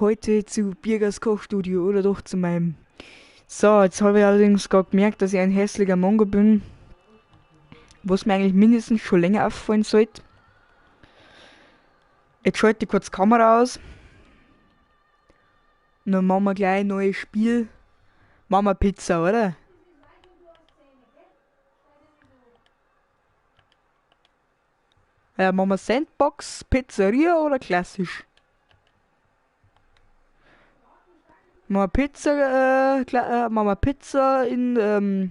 heute zu Birgers Kochstudio oder doch zu meinem. So, jetzt habe ich allerdings gerade gemerkt, dass ich ein hässlicher Mongo bin, was mir eigentlich mindestens schon länger auffallen sollte. Jetzt schalte ich kurz die Kamera aus und dann machen wir gleich ein neues Spiel. Machen wir Pizza, oder? Ja, machen wir Sandbox, Pizzeria oder klassisch? Machen wir Pizza in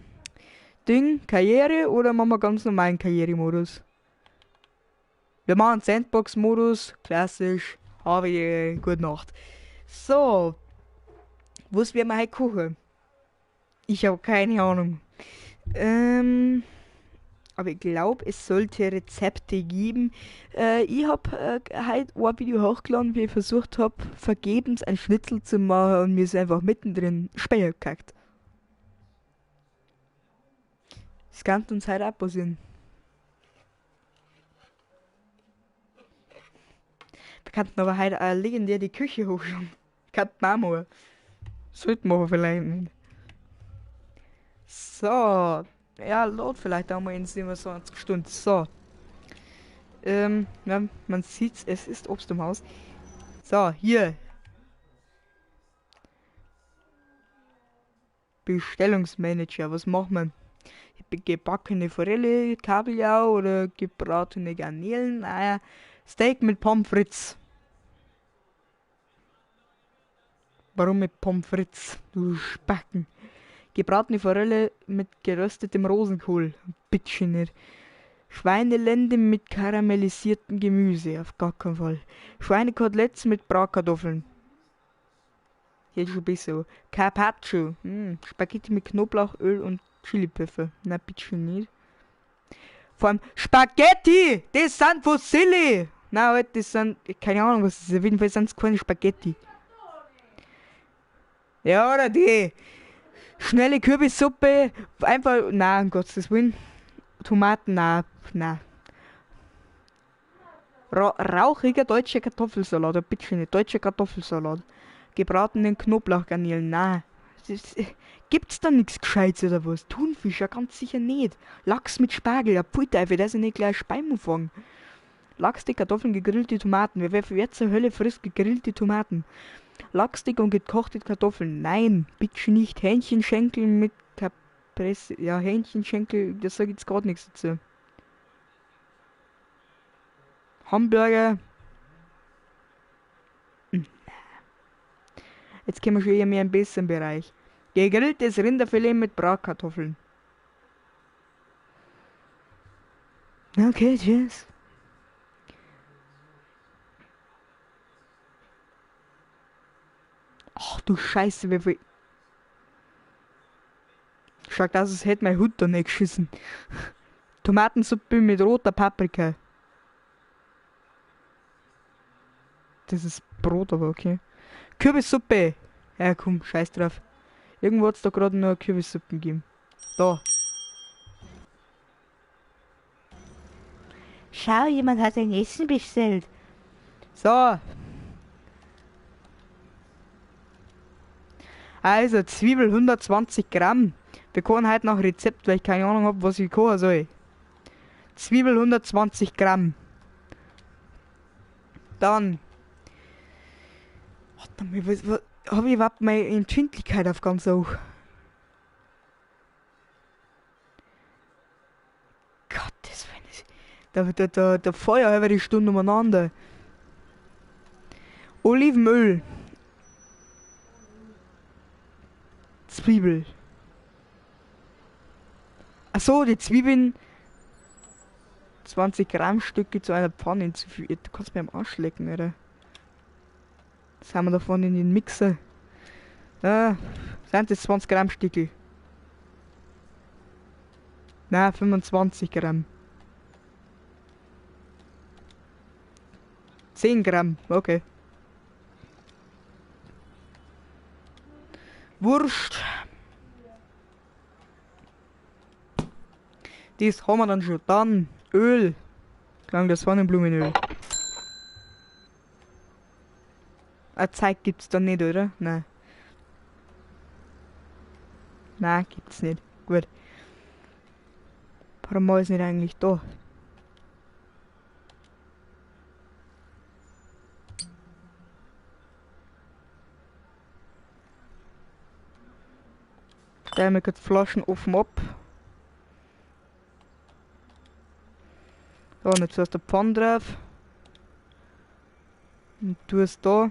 Karriere oder machen wir ganz normalen Karrieremodus? Wir machen Sandbox-Modus, klassisch, habe ich, gute Nacht. So, was werden wir heute kochen? Ich habe keine Ahnung. Aber ich glaube, es sollte Rezepte geben. Ich habe heute ein Video hochgeladen, wie ich versucht habe, vergebens ein Schnitzel zu machen und mir ist einfach mittendrin Speyer gekackt. Das kann uns heute auch passieren. Wir könnten aber heute auch legendär die Küche hochschauen. Könnten wir auch mal. Sollten wir aber vielleicht nicht. So. Ja, laut vielleicht auch mal in 27 Stunden. So. Ja, man sieht's, es ist Obst im Haus. So, hier. Bestellungsmanager, was macht man? Gebackene Forelle, Kabeljau oder gebratene Garnelen? Naja, Steak mit Pommes frites. Warum mit Pommes frites? Du Spacken. Gebratene Forelle mit geröstetem Rosenkohl. Bitte nicht. Schweinelende mit karamellisiertem Gemüse. Auf gar keinen Fall. Schweinekoteletts mit Bratkartoffeln. Jetzt schon besser. Carpaccio. Spaghetti mit Knoblauch, Öl und Chilipfeffer. Na, bitte nicht. Vor allem Spaghetti! Das sind Fossili! Na, halt, das sind. Keine Ahnung, was das ist. Auf jeden Fall sind es keine Spaghetti. Ja, oder die schnelle Kürbissuppe. Einfach. Na, um Gottes Willen. Tomaten, na. Rauchiger deutscher Kartoffelsalat. Bitte nicht. Deutscher Kartoffelsalat. Gebratenen Knoblauchgarnelen. Na. Gibt's da nichts Gescheites oder was? Thunfisch, ja ganz sicher nicht. Lachs mit Spargel, ja Pfui-Teufel, dass ich nicht gleich Speim fangen. Lachs, die Kartoffeln, gegrillte Tomaten. Wer zur Hölle frisst gegrillte Tomaten? Lachsstick und gekochte Kartoffeln. Nein, bitte nicht. Hähnchenschenkel mit Caprese. Ja, Hähnchenschenkel, das sag ich jetzt gerade nichts dazu. Hamburger. Jetzt kommen wir schon eher mehr im besseren Bereich. Gegrilltes Rinderfilet mit Bratkartoffeln. Okay, tschüss. Ach du Scheiße, wie viel. Schaut aus, als hätte mein Hut da nicht geschissen. Tomatensuppe mit roter Paprika. Das ist Brot, aber okay. Kürbissuppe. Ja komm, scheiß drauf. Irgendwo hat's da gerade noch Kürbissuppen gegeben. Da. Schau, jemand hat ein Essen bestellt. So. Also, Zwiebel 120 Gramm. Wir kochen heute nach Rezept, weil ich keine Ahnung habe, was ich kochen soll. Zwiebel 120 Gramm. Dann. Warte mal, was habe ich überhaupt meine Empfindlichkeit auf ganz hoch? Gottes Willen. Da Feuer über die Stunde umeinander. Olivenöl. Zwiebel. Achso, die Zwiebeln. 20 Gramm Stücke zu einer Pfanne hinzufügen. Du kannst mir am Arsch lecken, oder? Das haben wir davon in den Mixer. Sind das 20 Gramm Stücke? Na, 25 Gramm. 10 Gramm, okay. Wurst. Das haben wir dann schon. Dann Öl. Klang das Sonnenblumenöl. Eine Zeit gibt's da nicht, oder? Nein. Nein, gibt's nicht. Gut. Warum ist nicht eigentlich da? Stell mir kurz Flaschen offen ab. So, und jetzt hast du Pfanne drauf. Und du hast da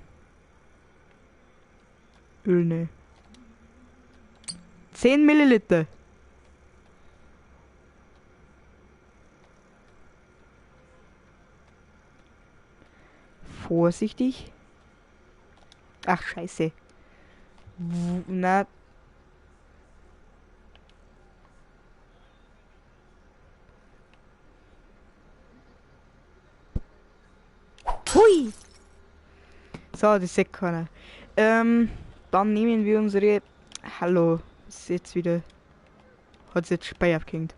Öl ne. 10 Milliliter. Vorsichtig. Ach, scheiße. Na. Hui! So, das sieht keiner. Dann nehmen wir unsere... Hallo, ist jetzt wieder... Hat's jetzt Speier aufgehängt.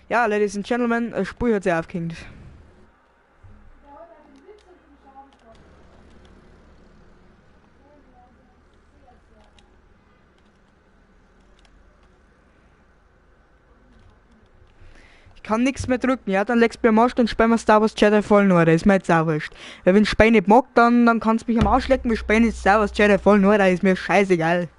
Ja, Ladies and Gentlemen, eine Spur hat sie aufgehängt. Ich kann nichts mehr drücken, ja, dann legst du mir am Arsch, dann spielen wir Star Wars Jedi Fallen Order, ist mir jetzt auch wurscht. Weil wenn Spein nicht mag, dann kannst du mich am Arsch lecken, wir spielen jetzt Star Wars Jedi Fallen Order, ist mir scheißegal.